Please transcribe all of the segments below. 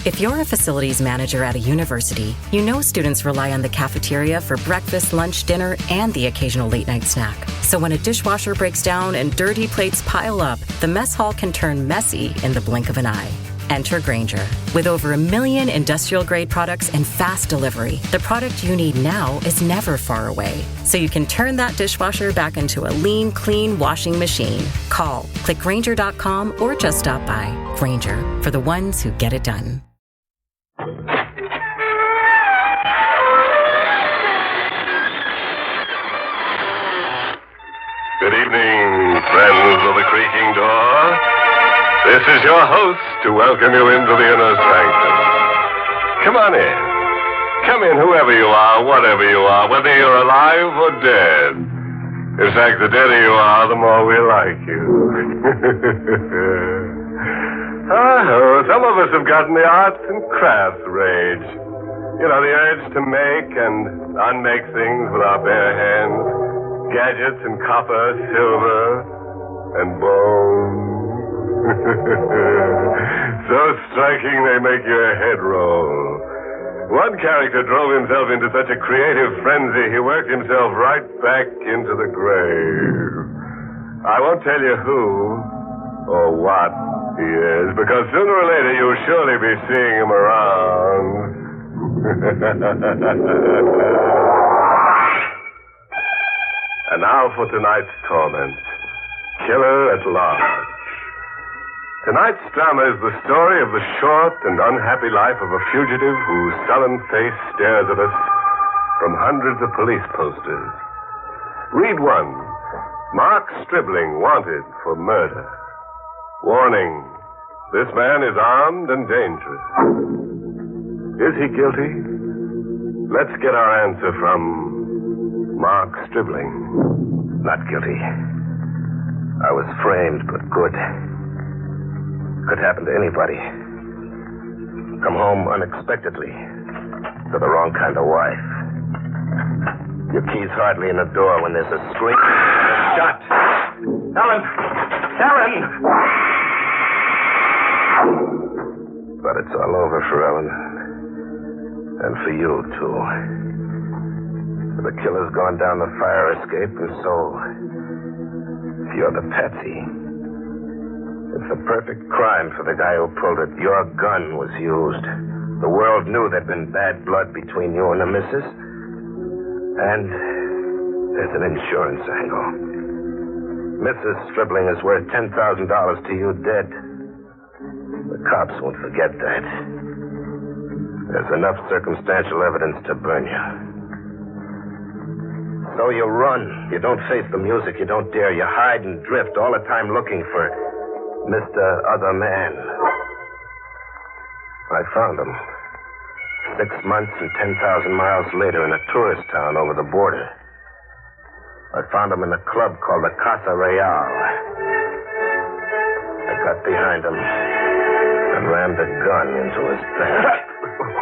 If you're a facilities manager at a university, you know students rely on the cafeteria for breakfast, lunch, dinner, and the occasional late-night snack. So when a dishwasher breaks down and dirty plates pile up, the mess hall can turn messy in the blink of an eye. Enter Grainger. With over 1 million industrial-grade products and fast delivery, the product you need now is never far away. So you can turn that dishwasher back into a lean, clean washing machine. Call, click Grainger.com, or just stop by. Grainger, for the ones who get it done. Good evening, friends of the creaking door. This is your host to welcome you into the inner sanctum. Come on in. Come in, whoever you are, whatever you are, whether you're alive or dead. In fact, the deader you are, the more we like you. Some of us have gotten the arts and crafts rage. You know, the urge to make and unmake things with our bare hands. Gadgets and copper, silver, and bone. So striking they make your head roll. One character drove himself into such a creative frenzy, he worked himself right back into the grave. I won't tell you who or what he is, because sooner or later you'll surely be seeing him around. And now for tonight's torment. Killer at large. Tonight's drama is the story of the short and unhappy life of a fugitive whose sullen face stares at us from hundreds of police posters. Read one. Mark Stribling wanted for murder. Warning. This man is armed and dangerous. Is he guilty? Let's get our answer from Mark Stribling. Not guilty. I was framed, but good. Could happen to anybody. Come home unexpectedly to the wrong kind of wife. Your key's hardly in the door when there's a scream and a shot. Helen! Helen! But it's all over for Ellen. And for you, too. The killer's gone down the fire escape, and so you're the patsy. It's a perfect crime for the guy who pulled it. Your gun was used. The world knew there'd been bad blood between you and the missus. And there's an insurance angle. Mrs. Stribling is worth $10,000 to you dead. The cops won't forget that. There's enough circumstantial evidence to burn you. So you run. You don't face the music. You don't dare. You hide and drift all the time looking for Mr. Other Man. I found him. 6 months and 10,000 miles later in a tourist town over the border. I found him in a club called the Casa Real. I got behind him and rammed a gun into his back.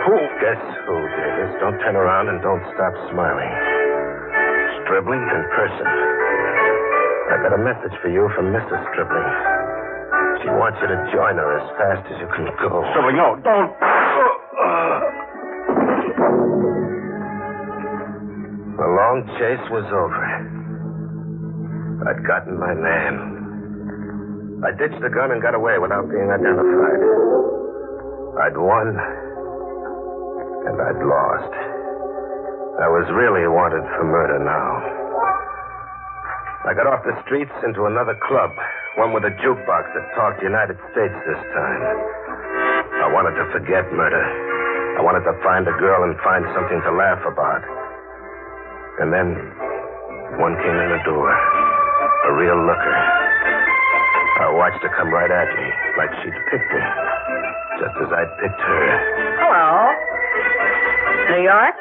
Who? Guess who, Davis? Don't turn around and don't stop smiling. Stribling in person. I got a message for you from Mrs. Stribling. She wants you to join her as fast as you can go. Stribling, no, don't. The long chase was over. I'd gotten my man. I ditched the gun and got away without being identified. I'd won, and I'd lost. I was really wanted for murder now. I got off the streets into another club, one with a jukebox that talked United States this time. I wanted to forget murder. I wanted to find a girl and find something to laugh about. And then one came in the door, a real looker. I watched her come right at me, like she'd picked me, just as I'd picked her. Hello. New York?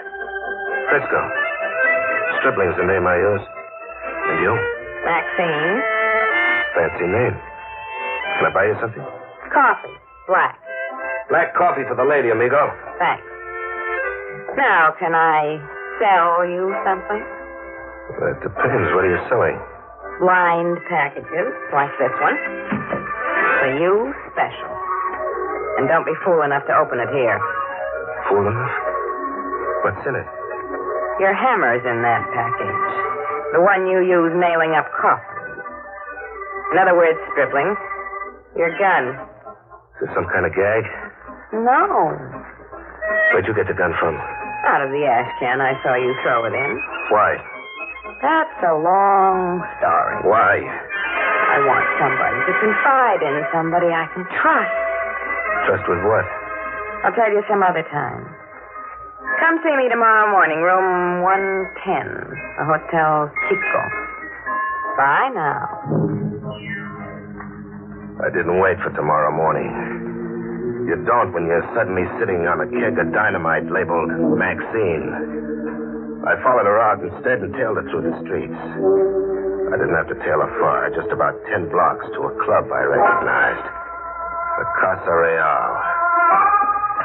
Frisco. Stribling's the name I use. And you? Maxine. Fancy name. Can I buy you something? Coffee. Black. Black coffee for the lady, amigo. Thanks. Now, can I sell you something? Well, it depends. What are you selling? Blind packages, like this one. For you, special. And don't be fool enough to open it here. Fool enough? What's in it? Your hammer's in that package. The one you use nailing up coffins. In other words, Stripling, your gun. Is this some kind of gag? No. Where'd you get the gun from? Out of the ash can I saw you throw it in. Why? That's a long story. Why? I want somebody to confide in, somebody I can trust. Trust with what? I'll tell you some other time. Come see me tomorrow morning, room 110, the Hotel Chico. Bye now. I didn't wait for tomorrow morning. You don't when you're suddenly sitting on a keg of dynamite labeled Maxine. I followed her out instead and tailed her through the streets. I didn't have to tail her far, just about 10 blocks to a club I recognized. The Casa Real.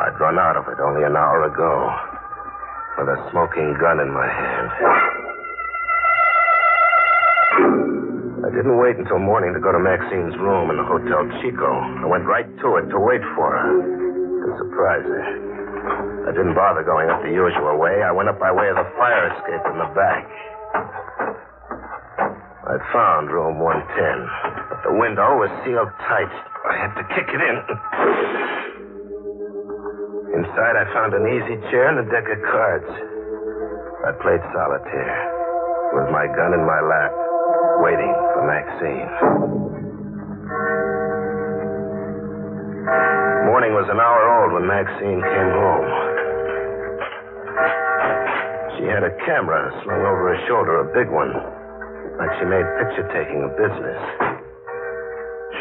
I'd run out of it only an hour ago, with a smoking gun in my hand. I didn't wait until morning to go to Maxine's room in the Hotel Chico. I went right to it to wait for her, to surprise her. I didn't bother going up the usual way. I went up by way of the fire escape in the back. I found room 110, but the window was sealed tight. I had to kick it in. Inside, I found an easy chair and a deck of cards. I played solitaire, with my gun in my lap, waiting for Maxine. Morning was an hour old when Maxine came home. She had a camera slung over her shoulder, a big one, like she made picture-taking a business.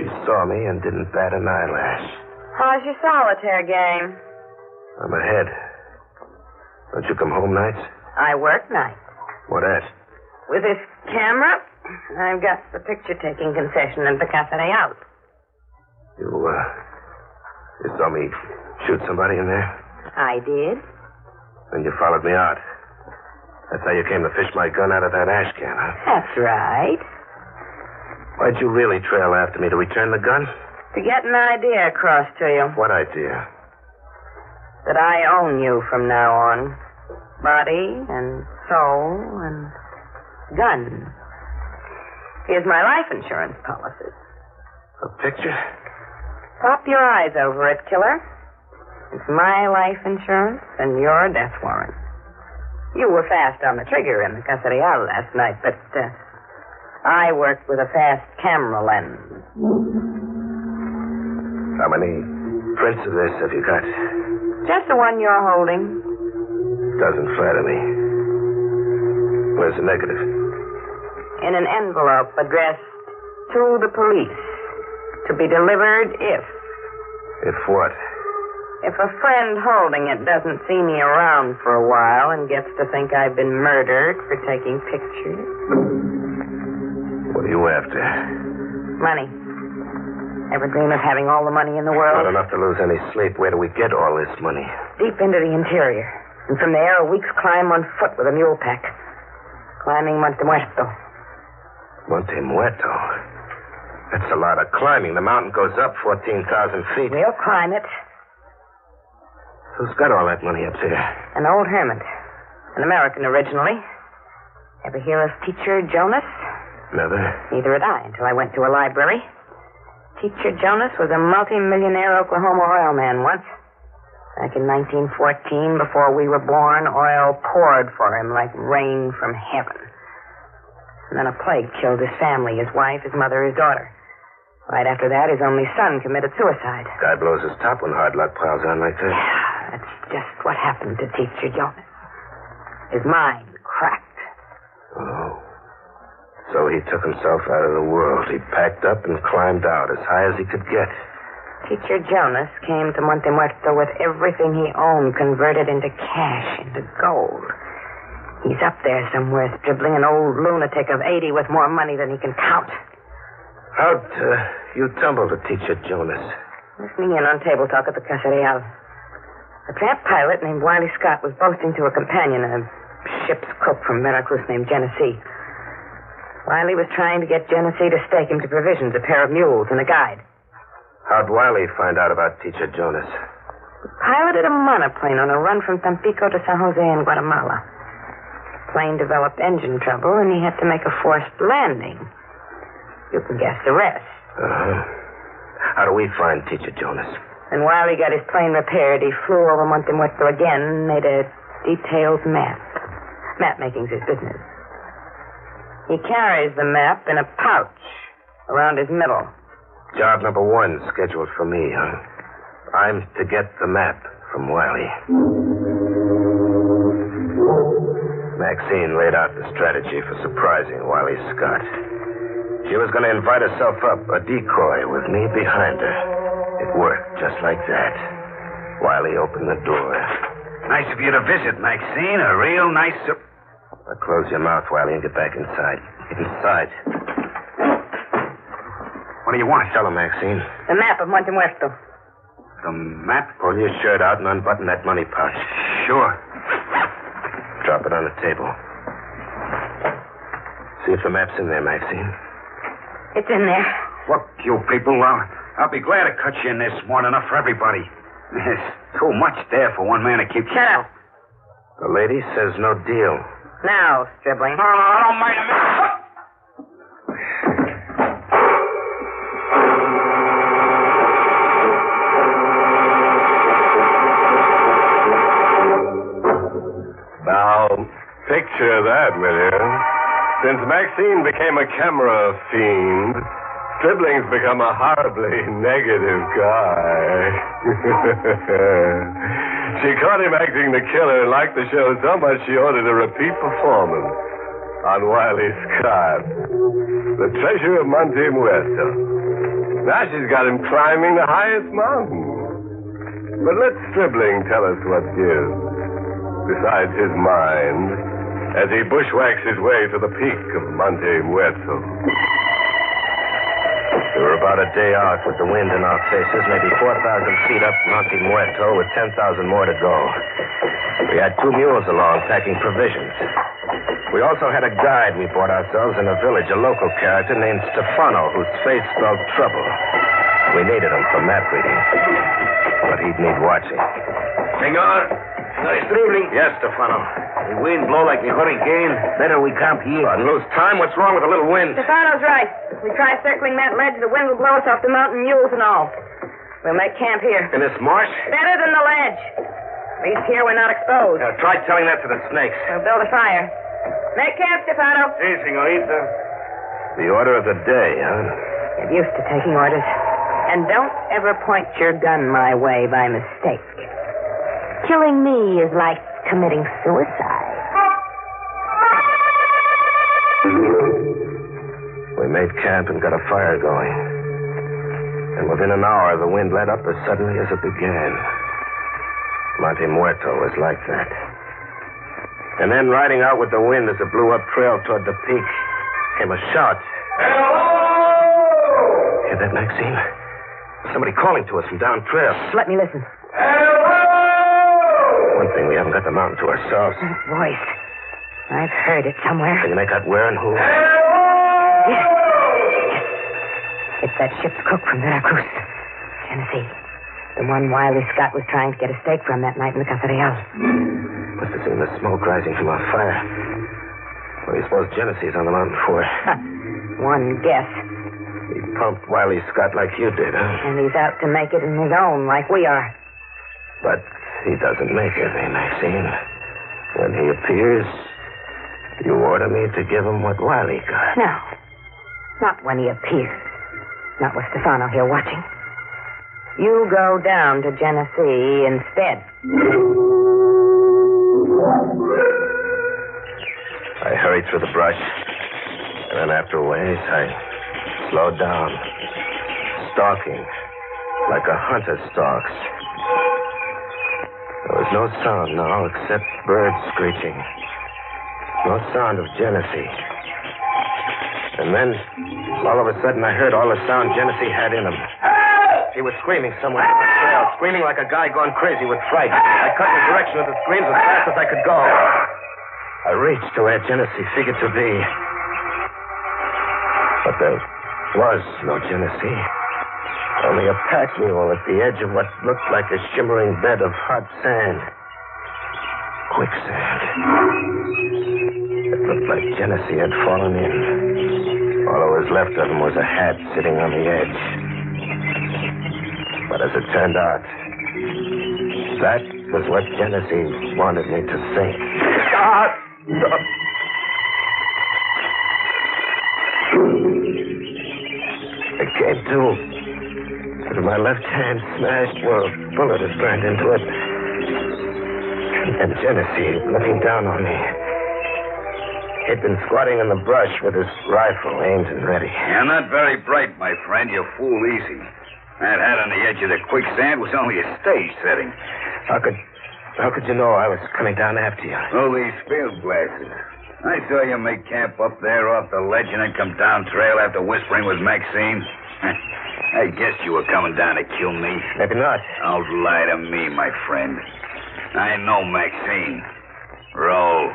She saw me and didn't bat an eyelash. How's your solitaire game? I'm ahead. Don't you come home nights? I work nights. What at? With this camera, I've got the picture-taking concession in the Casa Real. You saw me shoot somebody in there? I did. Then you followed me out. That's how you came to fish my gun out of that ash can, huh? That's right. Why'd you really trail after me? To return the gun? To get an idea across to you. What idea? That I own you from now on. Body and soul and gun. Here's my life insurance policy. A picture? Pop your eyes over it, killer. It's my life insurance and your death warrant. You were fast on the trigger in the Casa Real last night, but I worked with a fast camera lens. How many prints of this have you got? Just the one you're holding. Doesn't flatter me. Where's the negative? In an envelope addressed to the police. To be delivered if... If what? If a friend holding it doesn't see me around for a while and gets to think I've been murdered for taking pictures. What are you after? Money. Ever dream of having all the money in the world? Not enough to lose any sleep. Where do we get all this money? Deep into the interior. And from there, a week's climb on foot with a mule pack. Climbing Monte Muerto. Monte Muerto? That's a lot of climbing. The mountain goes up 14,000 feet. We'll climb it. Who's got all that money up there? An old hermit. An American originally. Ever hear of Teacher Jonas? Never. Neither had I until I went to a library. Teacher Jonas was a multi-millionaire Oklahoma oil man once. Back in 1914, before we were born, oil poured for him like rain from heaven. And then a plague killed his family, his wife, his mother, his daughter. Right after that, his only son committed suicide. Guy blows his top when hard luck piles on like that. Yeah, that's just what happened to Teacher Jonas. His mind cracked. Oh. So he took himself out of the world. He packed up and climbed out as high as he could get. Teacher Jonas came to Monte Muerto with everything he owned converted into cash, into gold. He's up there somewhere, dribbling an old lunatic of 80 with more money than he can count. How'd you tumble to Teacher Jonas? Listening in on table talk at the Casa Real. A tramp pilot named Wiley Scott was boasting to a companion, a ship's cook from Veracruz named Genesee. Wiley was trying to get Genesee to stake him to provisions, a pair of mules, and a guide. How'd Wiley find out about Teacher Jonas? Piloted a monoplane on a run from Tampico to San Jose in Guatemala. Plane developed engine trouble, and he had to make a forced landing. You can guess the rest. Uh-huh. How do we find Teacher Jonas? And while he got his plane repaired, he flew over Monte Muerto again and made a detailed map. Map making's his business. He carries the map in a pouch around his middle. Job number 1 scheduled for me, huh? I'm to get the map from Wiley. Maxine laid out the strategy for surprising Wiley Scott. She was going to invite herself up, a decoy, with me behind her. It worked just like that. Wiley opened the door. Nice of you to visit, Maxine. A real nice... Now close your mouth, Wiley, and get back inside. Inside. What do you want? Tell him, Maxine. The map of Monte Muerto. The map? Pull your shirt out and unbutton that money pouch. Sure. Drop it on the table. See if the map's in there, Maxine. It's in there. Look, you people, I'll be glad to cut you in this morning enough for everybody. There's too much there for one man to keep... Shut up. The lady says no deal. Now, Stribling. No, I don't mind a minute. Now, picture that, will you? Since Maxine became a camera fiend, Stribling's become a horribly negative guy. She caught him acting the killer and liked the show so much she ordered a repeat performance on Wiley Scott, the treasure of Monte Muerto. Now she's got him climbing the highest mountain. But let Stribling tell us what gives, besides his mind, as he bushwhacks his way to the peak of Monte Muerto. We were about a day out with the wind in our faces, maybe 4,000 feet up Monte Muerto with 10,000 more to go. We had 2 mules along packing provisions. We also had a guide we bought ourselves in a village, a local character named Stefano, whose face spelled trouble. We needed him for map reading, but he'd need watching. Senor Stribling. Yes, Stefano. The wind blow like a hurricane. Better we camp here. And lose time? What's wrong with a little wind? Stefano's right. If we try circling that ledge, the wind will blow us off the mountain, mules and all. We'll make camp here. In this marsh? Better than the ledge. At least here we're not exposed. Try telling that to the snakes. We'll build a fire. Make camp, Stefano. Si, senorita. The order of the day, huh? Get used to taking orders. And don't ever point your gun my way by mistake. Killing me is like committing suicide. We made camp and got a fire going. And within an hour, the wind let up as suddenly as it began. Monte Muerto was like that. And then, riding out with the wind as it blew up trail toward the peak, came a shout. Hello! Hear that, Maxine? Somebody calling to us from down trail. Let me listen. Hello! One thing, we haven't got the mountain to ourselves. That voice. I've heard it somewhere. Can you make out where and who? Yes. It's that ship's cook from Veracruz. Genesee. The one Wiley Scott was trying to get a steak from that night in the Cathedral. Must have seen the smoke rising from our fire. What do you suppose Genesee's on the mountain for? One guess. He pumped Wiley Scott like you did, huh? And he's out to make it in his own, like we are. But he doesn't make it, eh, Maxine? When he appears, you order me to give him what Wiley got. No. Not when he appears. Not with Stefano here watching. You go down to Genesee instead. I hurried through the brush, and then after a ways, I slowed down, stalking like a hunter stalks. There was no sound now except birds screeching. No sound of Genesee. And then, all of a sudden, I heard all the sound Genesee had in him. He was screaming somewhere on the trail, screaming like a guy gone crazy with fright. I cut in the direction of the screams as fast as I could go. I reached to where Genesee figured to be. But there was no Genesee. Only a pack mule at the edge of what looked like a shimmering bed of hot sand. Quicksand. It looked like Genesee had fallen in. All that was left of him was a hat sitting on the edge. But as it turned out, that was what Genesee wanted me to think. It came to, but my left hand smashed where a bullet had burned into it. And Genesee, looking down on me, he'd been squatting in the brush with his rifle aimed and ready. You're not very bright, my friend. You fool easy. That hat on the edge of the quicksand was only a stage setting. How could you know I was coming down after you? Oh, these field glasses. I saw you make camp up there off the ledge and then come down trail after whispering with Maxine. I guessed you were coming down to kill me. Maybe not. Don't lie to me, my friend. I know Maxine. Roll.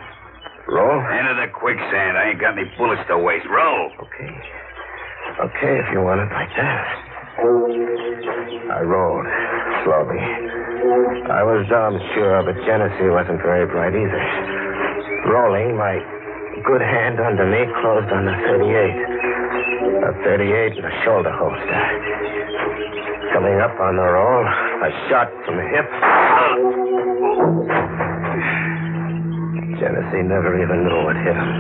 Roll? Into the quicksand. I ain't got any bullets to waste. Roll. Okay, if you want it like that. I rolled, slowly. I was damn sure, but Genesee wasn't very bright either. Rolling, my good hand under me closed on the 38. A 38 and a shoulder holster. Coming up on the roll, a shot from the hip. Genesee never even knew what hit him.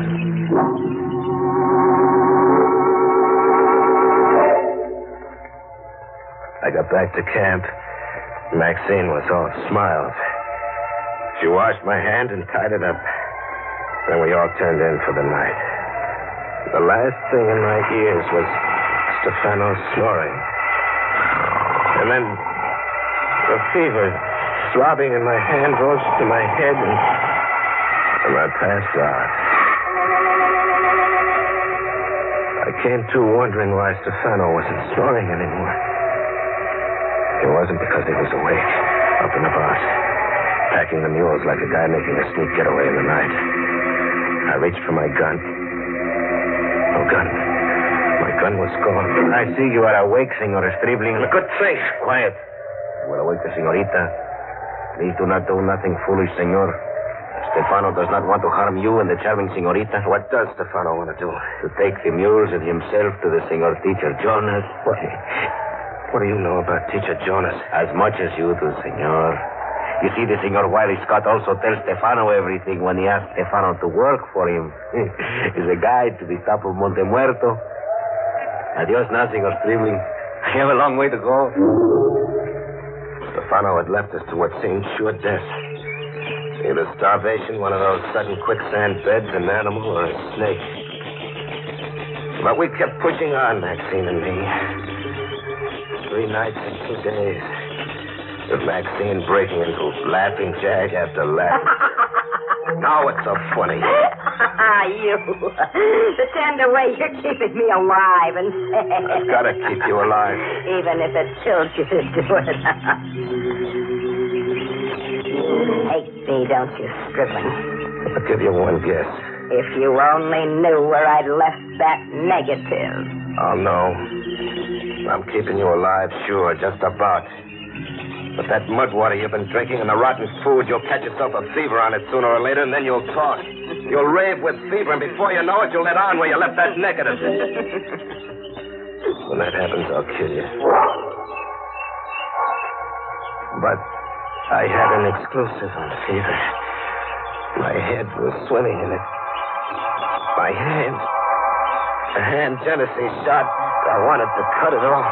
I got back to camp. Maxine was all smiles. She washed my hand and tied it up. Then we all turned in for the night. The last thing in my ears was Stefano snoring. And then the fever throbbing in my hand rose to my head and I passed out. I came to wondering why Stefano wasn't snoring anymore. It wasn't because he was awake, up and about, packing the mules like a guy making a sneak getaway in the night. I reached for my gun. No gun. My gun was gone. I see you are awake, Senor Stribling. A good thing. Quiet. Well, awake the señorita. Please do not do nothing foolish, senor. Stefano does not want to harm you and the charming señorita. What does Stefano want to do? To take the mules and himself to the senor teacher Jonas. What do you know about teacher Jonas? As much as you do, senor. You see, the Senor Wiley Scott also tells Stefano everything when he asks Stefano to work for him. He's a guide to the top of Monte Muerto. Adios now, Senor Stribling. I have a long way to go. Stefano had left us to what seemed sure death. Either starvation, one of those sudden quicksand beds, an animal, or a snake. But we kept pushing on, Maxine and me. 3 nights and 2 days. With Maxine breaking into laughing jag after laughing. Now what's so funny? You. The tender way you're keeping me alive and I've got to keep you alive. Even if it kills you to do it. You hate me, don't you, Stribling? I'll give you one guess. If you only knew where I'd left that negative. I'll know. I'm keeping you alive, sure, just about. But that mud water you've been drinking and the rotten food, you'll catch yourself a fever on it sooner or later, and then you'll talk. You'll rave with fever, and before you know it, you'll let on where you left that negative. When that happens, I'll kill you. But I had an exclusive on fever. My head was swimming in it. My hand, the hand Genesee shot, I wanted to cut it off.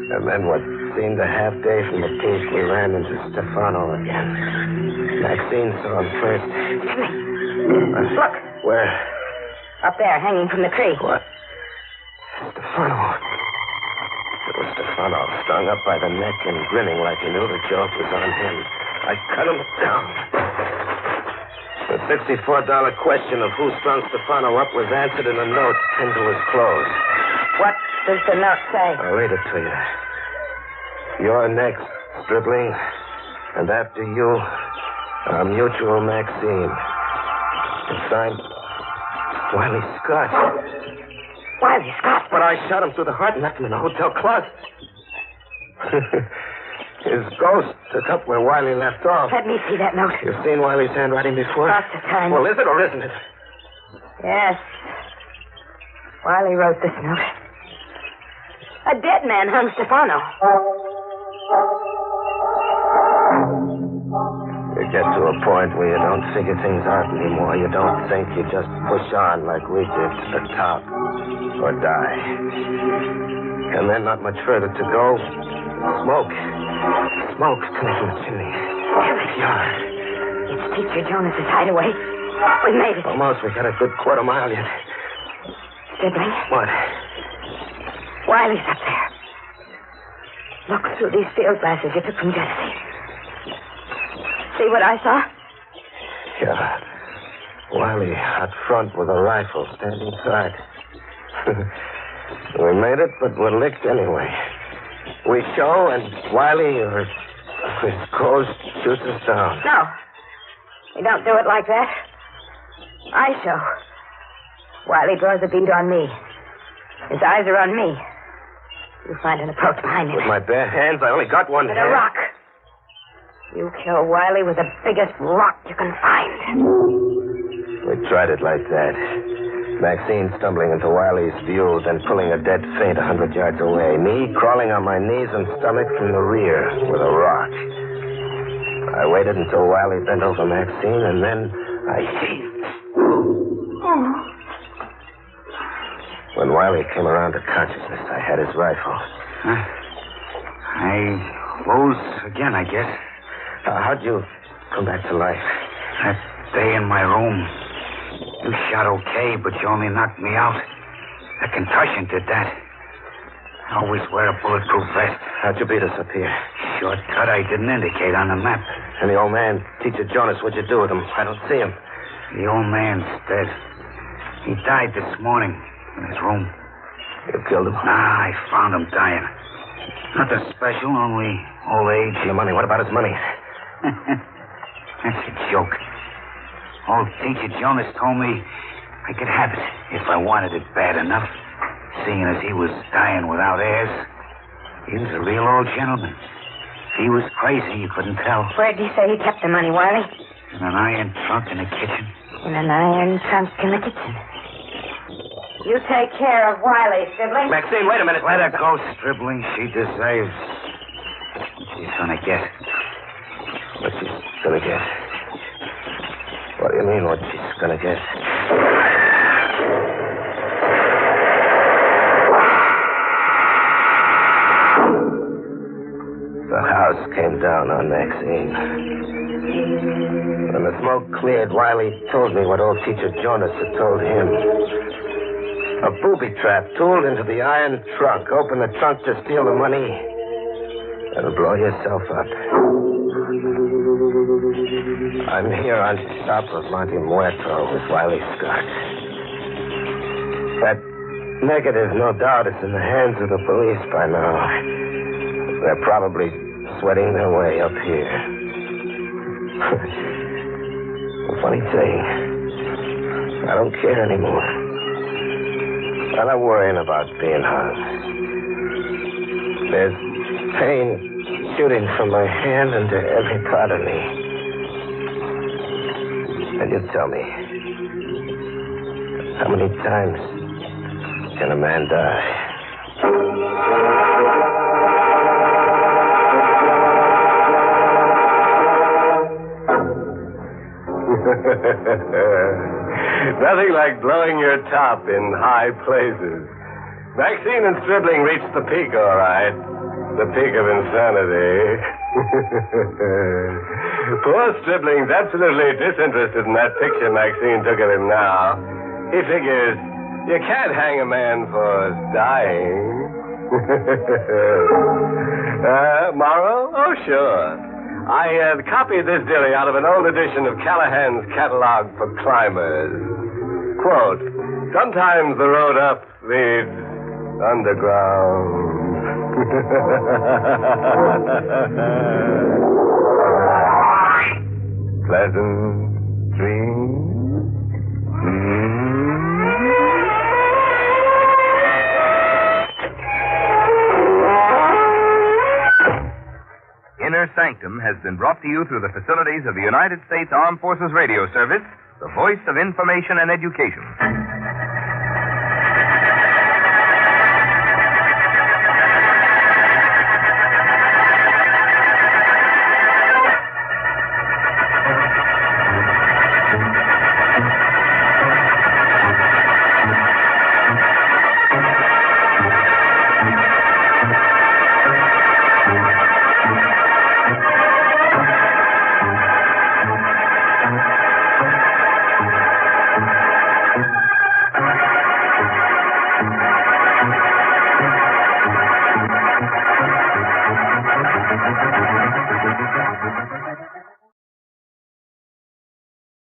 And then what seemed a half day from the peace, we ran into Stefano again. Maxine saw him first. Look. Where? Up there, hanging from the tree. What? Stefano. It was Stefano, strung up by the neck and grinning like he knew the joke was on him. I cut him down. The $64 question of who strung Stefano up was answered in a note pinned to his clothes. What does the note say? I'll read it to you. You're next, Stribling. And after you, our mutual Maxine. It's signed Wiley Scott. Wiley Scott. But I shot him through the heart and left him in the hotel closet. His ghost took up where Wiley left off. Let me see that note. You've seen Wiley's handwriting before? Lots of times. Well, is it or isn't it? Yes. Wiley wrote this note. A dead man hung Stefano. You get to a point where you don't figure things out anymore. You don't think. You just push on like we did to the top. Or die. And then not much further to go. Smoke. Smoke coming from the chimney. Yeah. It's Teacher Jonas's hideaway. We made it. Almost. We got a good quarter mile yet. Sibling. What? Wiley's up there. Look through these field glasses you took from Genesee. See what I saw? Yeah. Wiley out front with a rifle standing guard. We made it, but we're licked anyway. We show, and Wiley or his ghost shoots us down. No. We don't do it like that. I show. Wiley draws a bead on me. His eyes are on me. You find an approach behind him. With my bare hands, I only got one With hand. a rock. You kill Wiley with the biggest rock you can find. We tried it like that. Maxine stumbling into Wiley's view, then pulling a dead faint 100 yards away. Me crawling on my knees and stomach from the rear with a rock. I waited until Wiley bent over Maxine, and then I heaved. When Wiley came around to consciousness, I had his rifle. I rose again, I guess. How'd you come back to life? That day in my room. You shot okay, but you only knocked me out. The concussion did that. I always wear a bulletproof vest. How'd you beat us up here? Shortcut I didn't indicate on the map. And the old man, Teacher Jonas, what'd you do with him? I don't see him. The old man's dead. He died this morning in his room. You killed him? Nah, I found him dying. Nothing special, only old age. And the money, what about his money? That's a joke. Old Teacher Jonas told me I could have it if I wanted it bad enough. Seeing as he was dying without heirs. He was a real old gentleman. If he was crazy, you couldn't tell. Where'd he say he kept the money, Wiley? In an iron trunk in the kitchen. In an iron trunk in the kitchen. You take care of Wiley, sibling. Maxine, wait a minute. Let her go, Stribling. She deserves what she's gonna get. What she's gonna get? What do you mean, what she's gonna get? The house came down on Maxine. When the smoke cleared, Wiley told me what old Teacher Jonas had told him. A booby trap tooled into the iron trunk. Open the trunk to steal the money and blow yourself up. I'm here on top of Monte Muerto with Wiley Scott. That negative, no doubt, is in the hands of the police by now. They're probably sweating their way up here. Funny thing, I don't care anymore. I'm not worrying about being hung. There's pain shooting from my hand into every part of me. And you tell me, how many times can a man die? Nothing like blowing your top in high places. Maxine and Stribling reached the peak, all right. The peak of insanity. Poor Stribling's absolutely disinterested in that picture Maxine took of him now. He figures you can't hang a man for dying. Moral? Oh, sure. I copied this dilly out of an old edition of Callahan's Catalog for Climbers. Quote, sometimes the road up leads underground. Pleasant dreams. has been brought to you through the facilities of the United States Armed Forces Radio Service, the voice of information and education.